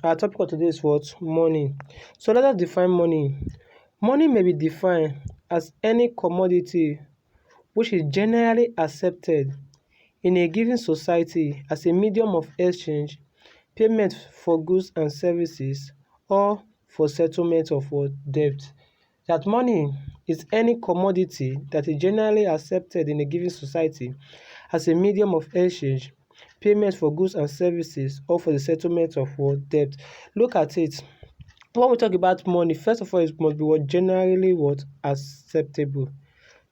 Our topic of today is what? Money. So let us define money. Money may be defined as any commodity which is generally accepted in a given society as a medium of exchange, payment for goods and services, or for settlement of what? Debt. That money is any commodity that is generally accepted in a given society as a medium of exchange, payment for goods and services, or for the settlement of what? Debt. Look at it. When we talk about money, first of all, it must be what? Generally what? Acceptable.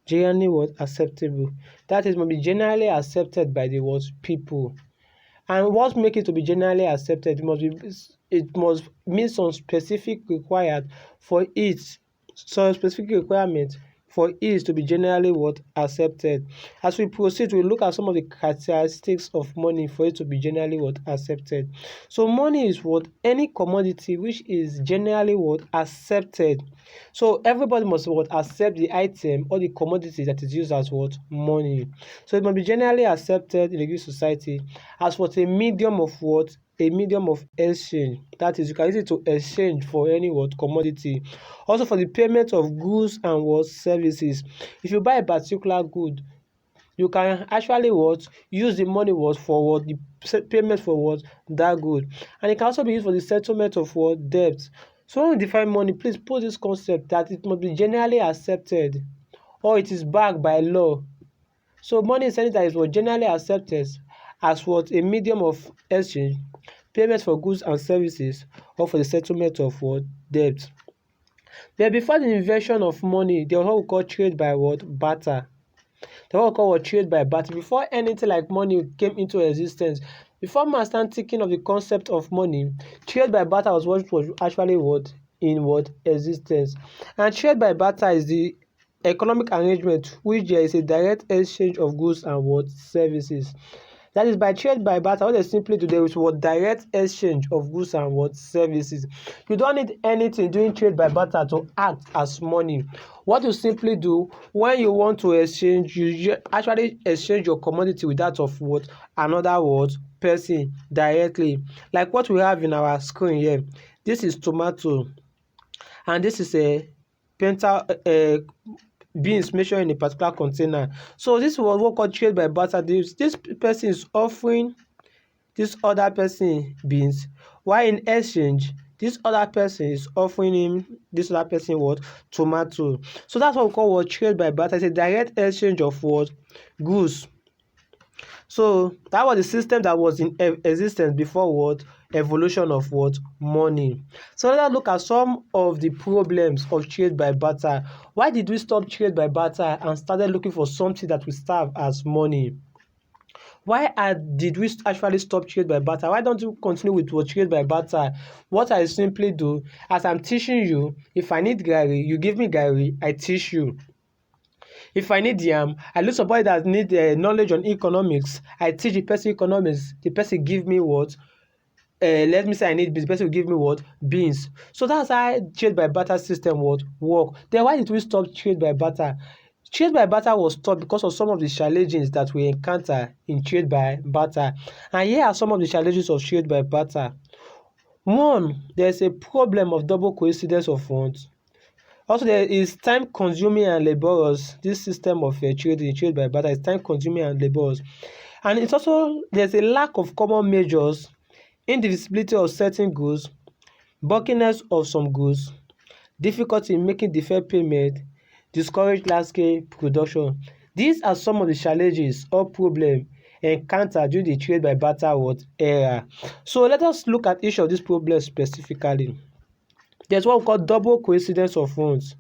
Generally what? Acceptable. That is, must be generally accepted by the what? People. And what make it to be generally accepted? It must meet some specific required for it, some specific requirement for it to be generally what? Accepted. As we proceed, we look at some of the characteristics of money for it to be generally what? Accepted. So money is what? Any commodity which is generally what? Accepted. So everybody must what? Accept the item or the commodity that is used as what? Money. So it must be generally accepted in a given society as what? A medium of what? A medium of exchange. That is, you can use it to exchange for any what? Commodity. Also for the payment of goods and what? Services. If you buy a particular good, you can actually what? Use the money what? For what? The payment for what? That good. And it can also be used for the settlement of what? Debt. So when we define money, please put this concept that it must be generally accepted or it is backed by law. So money is anything that is what? Generally accepted as what? A medium of exchange, payment for goods and services, or for the settlement of what? Debt. But before the invention of money, there was what we call trade by what? Barter. There was what we call what? Trade by barter. Before anything like money came into existence, before man started thinking of the concept of money, trade by barter was what was actually what? In what? Existence. And trade by barter is the economic arrangement which there is a direct exchange of goods and what? Services. That is, by trade by barter, what they simply do, there is what? Direct exchange of goods and what? Services. You don't need anything doing trade by barter to act as money. What you simply do when you want to exchange, you actually exchange your commodity with that of what? Another what? Person directly. Like what we have in our screen here. This is tomato and this is a beans measured in a particular container. So this was what called trade by barter. This person is offering this other person beans, while in exchange this other person is offering him this other person what? Tomato. So that's what we call what? Trade by barter. It's a direct exchange of what? Goods. So that was the system that was in existence before what? Evolution of what? Money. So let us look at some of the problems of trade by barter. Why did we stop trade by barter and started looking for something that will serve as money? Why did we actually stop trade by barter? Why don't you continue with what? Trade by barter? What I simply do, as I'm teaching you, if I need garri, you give me garri, I teach you. If I need yam, I look somebody that need knowledge on economics, I teach the person economics, the person give me what? Let me say I need beans, the person will give me what? Beans. So that's how trade by barter system would work. Then why did we stop trade by barter? Trade by barter was stopped because of some of the challenges that we encounter in trade by barter. And here are some of the challenges of trade by barter. One, there's a problem of double coincidence of funds. Also, there is time consuming and laborious. This system of trade by barter is time consuming and laborious. And it's also, there's a lack of common measures, indivisibility of certain goods, bulkiness of some goods, difficulty in making deferred payment, discouraged large-scale production. These are some of the challenges or problems encountered during the trade by barter era. So let us look at each of these problems specifically. There's what we call double coincidence of funds.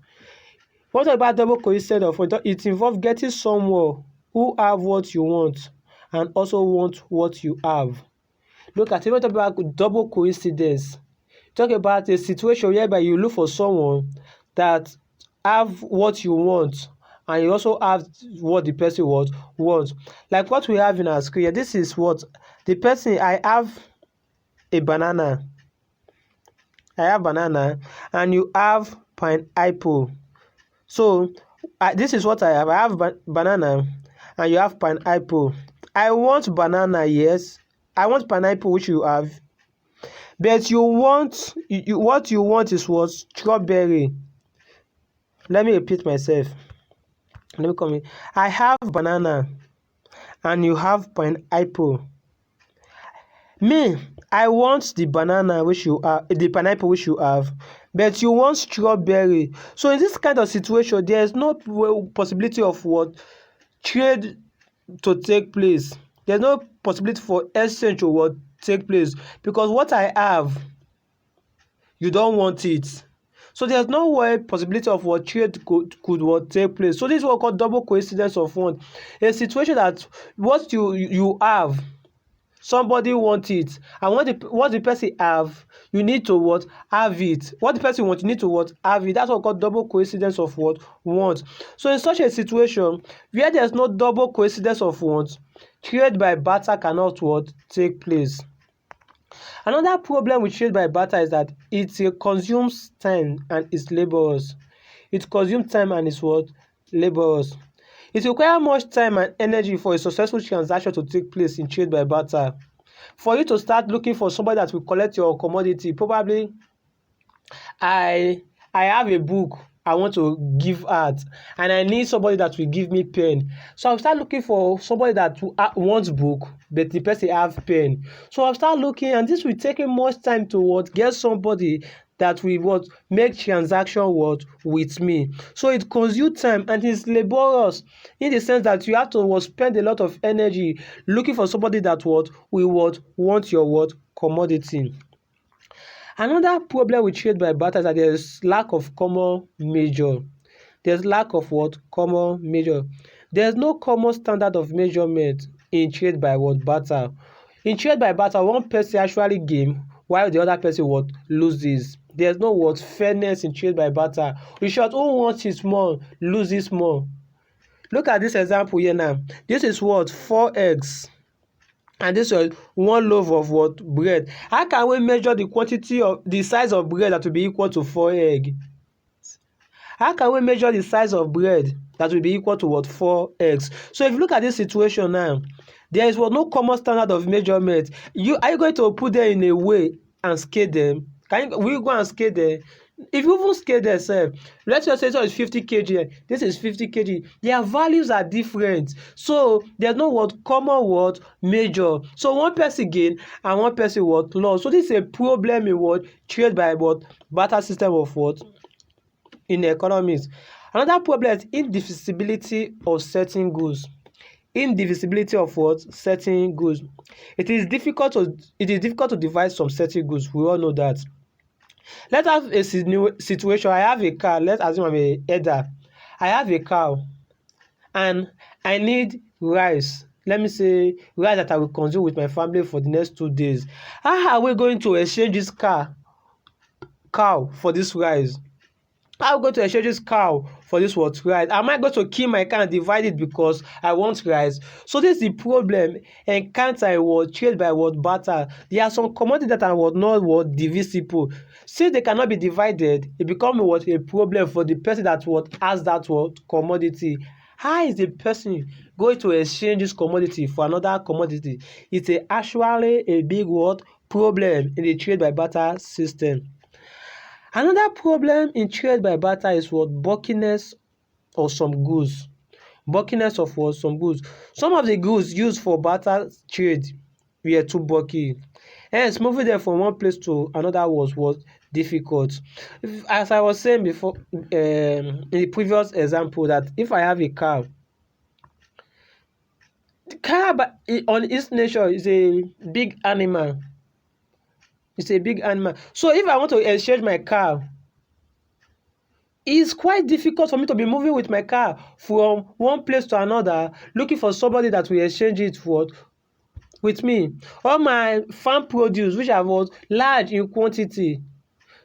When we talk about double coincidence of funds, it involves getting someone who have what you want and also want what you have. Look at it. When we talk about double coincidence, talk about a situation whereby you look for someone that have what you want and you also have what the person wants. Like what we have in our screen here. This is what the person, I have banana and you have pineapple. So this is what I have. I have banana and you have pineapple. I want banana, yes. I want pineapple, which you have. but what you want is what? Strawberry. Let me repeat myself. Let me come in. I have banana and you have pineapple. Me, I want the banana which you have, the pineapple which you have, but you want strawberry. So in this kind of situation, there is no possibility of what? Trade to take place. There's no possibility for exchange to what? Take place, because what I have, you don't want it. So there's no way possibility of what trade could what take place. So this is what we call double coincidence of want. A situation that what you have, somebody want it, and what the person have, you need to what? Have it. What the person want, you need to what? Have it. That's what we call double coincidence of what? Want. So in such a situation where there's no double coincidence of want, trade by barter cannot what? Take place. Another problem with trade by barter is that it consumes time and is laborious. It consumes time and is what? Laborious. It requires much time and energy for a successful transaction to take place in trade by barter. For you to start looking for somebody that will collect your commodity, probably I have a book I want to give out, and I need somebody that will give me pen. So I'll start looking for somebody that wants book, but the person have pen. So I'll start looking, and this will take much time to what? Get somebody that will what? Make transaction what? With me. So it consumes time and it's laborious, in the sense that you have to what? Spend a lot of energy looking for somebody that what? Will what? Want your what? Commodity. Another problem with trade by barter is that there is lack of common measure. There's lack of what? Common measure. There's no common standard of measurement in trade by what? Barter. In trade by barter, one person actually gain while the other person what? Loses. There's no what? Fairness in trade by barter. In short, who wants it more loses more. Look at this example here now. This is what? 4 eggs. And this was one loaf of what? Bread. How can we measure the quantity of the size of bread that will be equal to 4 eggs? How can we measure the size of bread that will be equal to what? 4 eggs. So if you look at this situation now, there is what? No common standard of measurement. Are you going to put them in a way and scale them? Will you go and scale them? If you even scale themselves, let's just say so is 50 kg, this is 50 kg, their values are different. So there's no what? Common what? Measure. So one person gain and one person what? Loss. So this is a problem in what? Trade by what? Barter system of what? In economics. Another problem is indivisibility of certain goods. Indivisibility of what? Certain goods. It is difficult to divide some certain goods. We all know that. Let's have a situation. I have a car. Let's assume I'm a header. I have a cow and I need rice. Let me say rice that I will consume with my family for the next 2 days. How are we going to exchange this cow for this rice? How are we going to exchange this cow for this what? Rice? Am I going to kill my cow and divide it because I want rice? So this is the problem encounter in what? Trade by what? Barter. There are some commodities that are what? Not what? Divisible. Since they cannot be divided, it becomes what? A problem for the person that what? Has that what? Commodity. How is the person going to exchange this commodity for another commodity? It's actually a big what? Problem in the trade by barter system. Another problem in trade by barter is what? Bulkiness of some goods. Bulkiness of what? Some goods. Some of the goods used for barter trade were too bulky. Hence, moving them from one place to another was difficult. As I was saying before, in the previous example, that if I have a cow, the cow on its nature is a big animal. It's a big animal. So if I want to exchange my cow, it's quite difficult for me to be moving with my car from one place to another, looking for somebody that will exchange it for with me. All my farm produce, which are what? Large in quantity.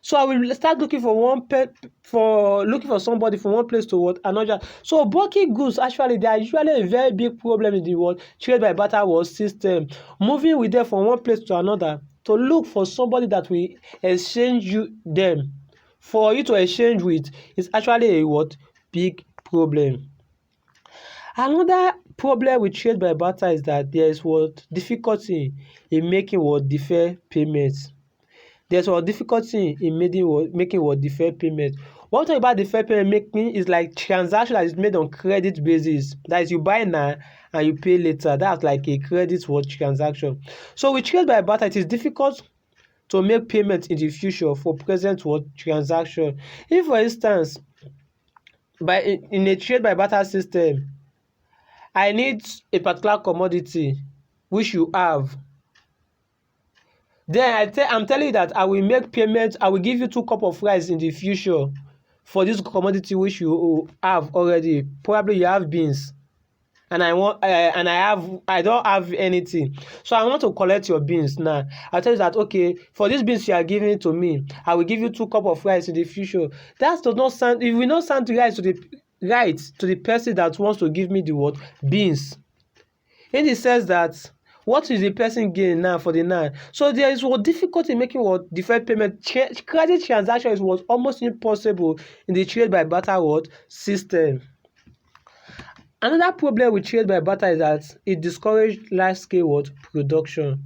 So I will start looking for somebody from one place to what? Another. So bulky goods actually they are usually a very big problem in the world trade by barter system. Moving with them from one place to another to look for somebody that will exchange them for you to exchange with is actually a what? Big problem. Another problem with trade by barter is that there is what? Difficulty in making what? Deferred payments. there's a difficulty in making what deferred payment. One thing about deferred payment making is like transaction that is made on credit basis. That is, you buy now and you pay later. That's like a credit what transaction. So with trade by barter, it is difficult to make payments in the future for present what transaction. If for instance, in a trade by barter system, I need a particular commodity which you have. Then I'm telling you that I will make payment, I will give you 2 cup of rice in the future for this commodity which you have already. Probably you have beans and I don't have anything. So I want to collect your beans now. I tell you that okay, for these beans you are giving to me, I will give you 2 cup of rice in the future. That does not sound, it will not sound right to the person that wants to give me the what? Beans. In the sense that what is the person gain now for the now? So there is what difficulty in making what deferred payment. Credit transaction is what almost impossible in the trade by barter what system. Another problem with trade by barter is that it discourages large scale what production.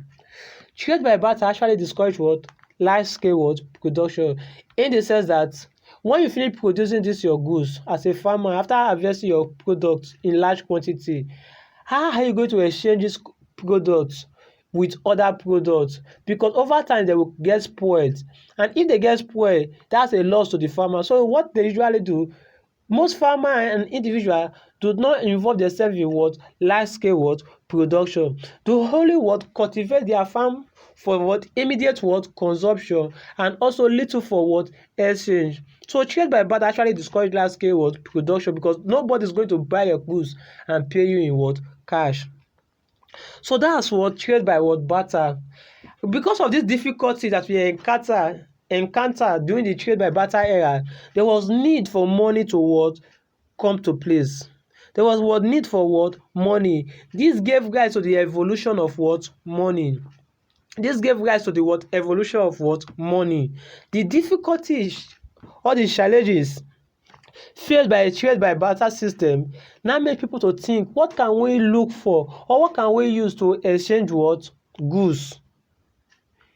Trade by barter actually discourages what large scale what production, in the sense that when you finish producing this your goods as a farmer after harvesting your product in large quantity, how are you going to exchange this product with other products? Because over time they will get spoiled, and if they get spoiled, that's a loss to the farmer. So what they usually do, most farmer and individual do not involve themselves in what large scale what production. They only what cultivate their farm for what immediate what consumption, and also little for what exchange. So trade by barter actually discourage large scale what production, because nobody is going to buy your goods and pay you in what cash. So that's what trade by what barter. Because of this difficulty that we encounter during the trade by barter era, there was need for money to what come to place. There was what need for what money. This gave rise to the evolution of what money. This gave rise to the what evolution of what money. The difficulties or the challenges faced by a trade by barter system now make people to think, what can we look for, or what can we use to exchange what goods?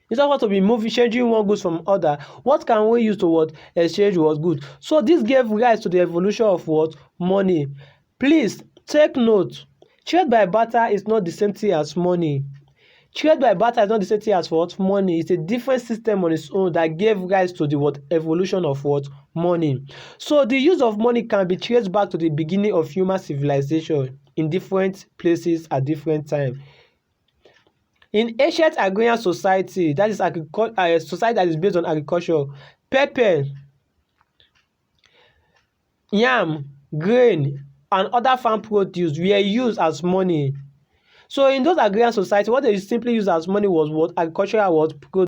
Instead of what to be moving changing one goods from other, what can we use to what exchange what good? So this gave rise to the evolution of what money. Please take note, trade by barter is not the same thing as money. Trade by barter is not the same thing as what money. It's a different system on its own that gave rise to the what evolution of what money. So the use of money can be traced back to the beginning of human civilization in different places at different time. In ancient agrarian society, that is society that is based on agriculture, pepper, yam, grain, and other farm produce were used as money. So in those agrarian society, what they simply used as money was what agricultural what produce.